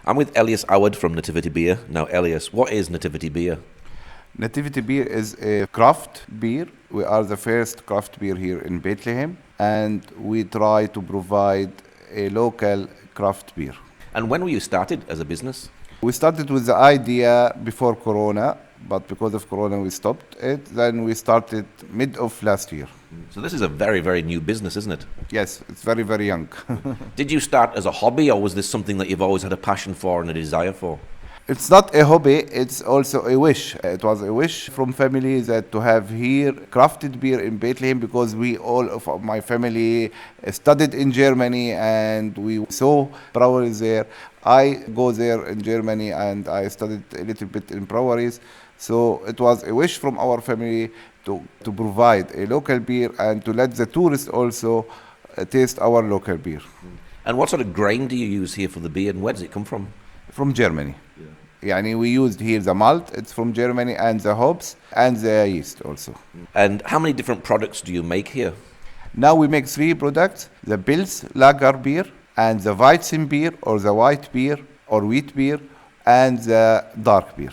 I'm with Elias Awad from Nativity Beer. Now, Elias, what is Nativity Beer? Nativity Beer is a craft beer. We are the first craft beer here in Bethlehem, and we try to provide a local craft beer. And when were you started as a business? We started with the idea before Corona, but because of Corona we stopped it. Then we started mid of last year. So this is a very, very new business, isn't it? Yes, it's very, very young. Did you start as a hobby, or was this something that you've always had a passion for and a desire for? It's not a hobby, it's also a wish. It was a wish from family that to have here crafted beer in Bethlehem, because we all of my family studied in Germany and we saw breweries there. I go there in Germany and I studied a little bit in breweries. So it was a wish from our family to provide a local beer and to let the tourists also taste our local beer. And what sort of grain do you use here for the beer, and where does it come from? From Germany. Yani we used here the malt, it's from Germany, and the hops and the yeast also. And how many different products do you make here? Now we make 3 products: the Pils lager beer, and the Weizen beer or the white beer or wheat beer, and the dark beer.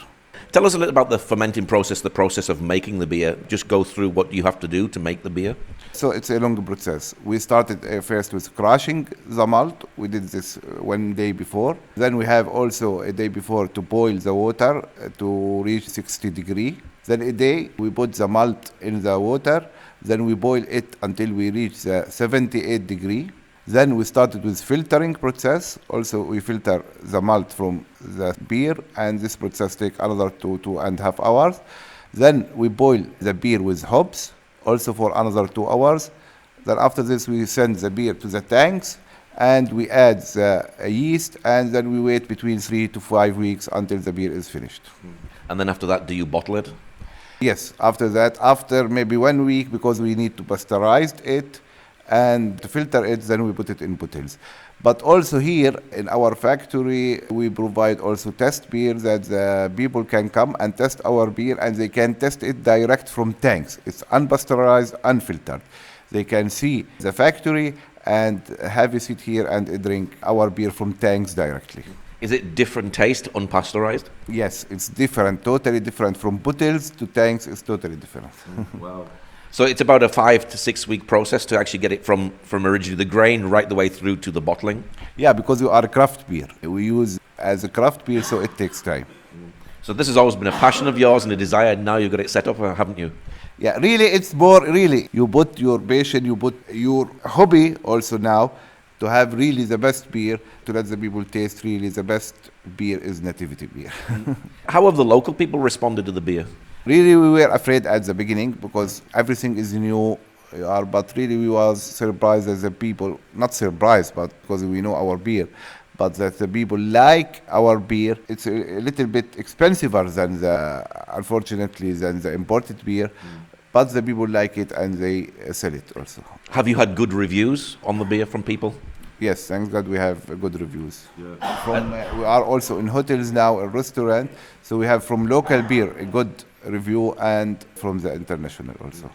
Tell us a little about the fermenting process, the process of making the beer. Just go through what you have to do to make the beer. So it's a long process. We started first with crushing the malt. We did this one day before. Then we have also a day before to boil the water to reach 60 degrees. Then a day we put the malt in the water. Then we boil it until we reach the 78 degrees. Then we started with filtering process. Also we filter the malt from the beer, and this process takes another 2.5 hours. Then we boil the beer with hops, also for another 2 hours. Then after this we send the beer to the tanks and we add the yeast, and then we wait between 3 to 5 weeks until the beer is finished. And then after that, do you bottle it? Yes, after that, after maybe 1 week, because we need to pasteurize it and to filter it, then we put it in bottles. But also here in our factory, we provide also test beer that the people can come and test our beer, and they can test it direct from tanks. It's unpasteurized, unfiltered. They can see the factory and have a seat here and drink our beer from tanks directly. Is it different taste, unpasteurized? Yes, it's different, totally different. From bottles to tanks, it's totally different. Wow. So it's about a 5 to 6 week process to actually get it from originally the grain right the way through to the bottling? Yeah, because we are a craft beer. We use as a craft beer, so it takes time. So this has always been a passion of yours and a desire, and now you've got it set up, haven't you? Yeah, really, it's more, really, you put your passion, you put your hobby also now to have really the best beer, to let the people taste really the best beer is Nativity Beer. How have the local people responded to the beer? Really, we were afraid at the beginning because everything is new, but really we was surprised as the people, not surprised, but because we know our beer, but that the people like our beer. It's a little bit expensiver than unfortunately, than the imported beer, but the people like it and they sell it also. Have you had good reviews on the beer from people? Yes, thank God we have good reviews. Yeah. We are also in hotels now, a restaurant, so we have from local beer a good review, and from the international also.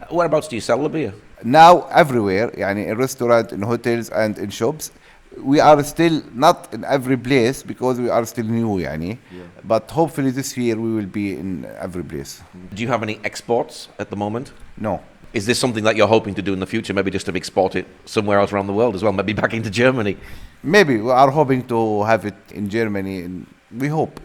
Whereabouts do you sell the beer? Now everywhere, yani in restaurant, in hotels and in shops. We are still not in every place because we are still new, but hopefully this year we will be in every place. Do you have any exports at the moment? No. Is this something that you're hoping to do in the future, maybe just to export it somewhere else around the world as well, maybe back into Germany? Maybe, we are hoping to have it in Germany, and we hope,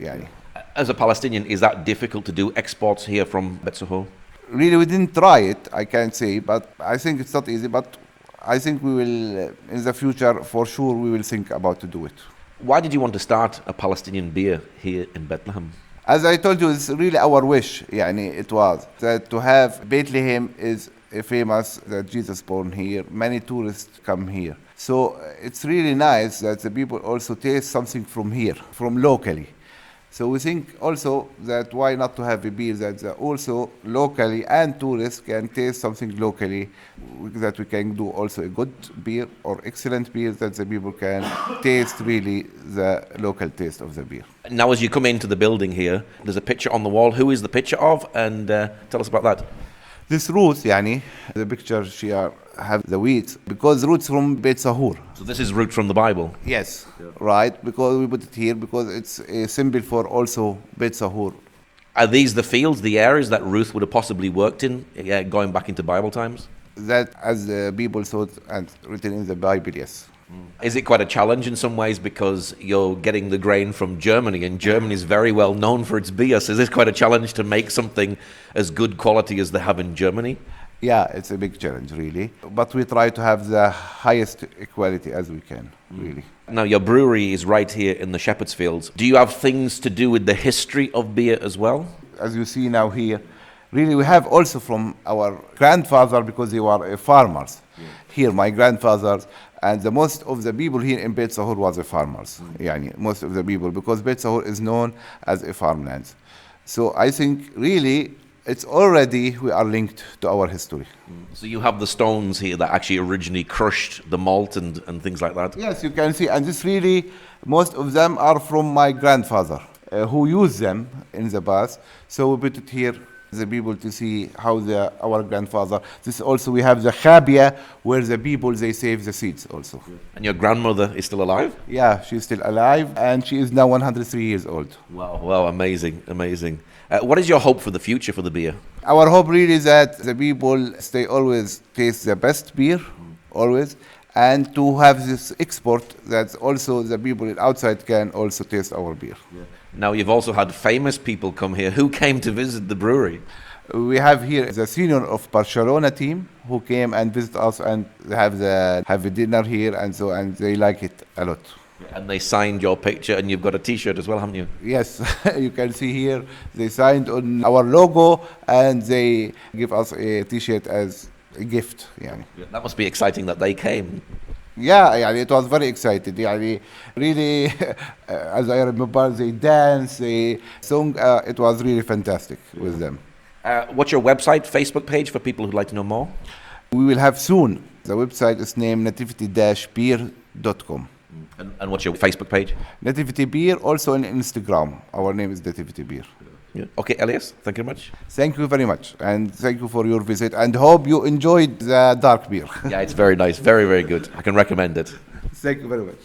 As a Palestinian, is that difficult to do exports here from Beit Sahour? Really, we didn't try it, I can't say, but I think it's not easy, but I think we will, in the future, for sure, we will think about to do it. Why did you want to start a Palestinian beer here in Bethlehem? As I told you, it's really our wish, it was, that to have Bethlehem is famous, that Jesus born here, many tourists come here. So it's really nice that the people also taste something from here, from locally. So we think also that why not to have a beer that also locally and tourists can taste something locally, that we can do also a good beer or excellent beer that the people can taste really the local taste of the beer. Now as you come into the building here, there's a picture on the wall. Who is the picture of? And tell us about that. This roots, يعني, the picture she have the wheat, because roots from Beit Sahour. So this is root from the Bible. Yes, right, because we put it here because it's a symbol for also Beit Sahour. Are these the fields, the areas that Ruth would have possibly worked in, going back into Bible times? That, as the people thought and written in the Bible, yes. Is it quite a challenge in some ways because you're getting the grain from Germany, and Germany is very well known for its beer? So is this quite a challenge to make something as good quality as they have in Germany? Yeah, it's a big challenge, really. But we try to have the highest quality as we can, really. Now, your brewery is right here in the Shepherd's Fields. Do you have things to do with the history of beer as well? As you see now here, really we have also from our grandfather, because they were farmers. Here, my grandfathers, and the most of the people here in Beit Sahour was farmers. Yani, most of the people, because Beit Sahour is known as a farmland. So I think really it's already we are linked to our history. So you have the stones here that actually originally crushed the malt and things like that? Yes, you can see, and this really, most of them are from my grandfather, who used them in the past. So we put it here, the people to see how our grandfather. This also we have the khabia, where the people they save the seeds also. And your grandmother is still alive? Yeah, she's still alive, and she is now 103 years old. Wow, amazing, amazing. What is your hope for the future for the beer? Our hope really is that the people stay always taste the best beer, always, and to have this export that also the people outside can also taste our beer. Now, you've also had famous people come here. Who came to visit the brewery? We have here the senior of Barcelona team who came and visit us and have a dinner here, and they like it a lot. And they signed your picture, and you've got a T-shirt as well, haven't you? Yes, you can see here they signed on our logo, and they give us a T-shirt as a gift. Yani. That must be exciting that they came. Yeah, يعني it was very excited. يعني really, as I remember, they danced, they sung. It was really fantastic with them. What's your website, Facebook page for people who'd like to know more? We will have soon. The website is named nativity-beer.com. And what's your Facebook page? Nativity Beer, also on Instagram. Our name is Nativity Beer. Yeah. Okay, Elias, thank you very much. Thank you very much, and thank you for your visit, and hope you enjoyed the dark beer. Yeah, it's very nice, very, very good. I can recommend it. Thank you very much.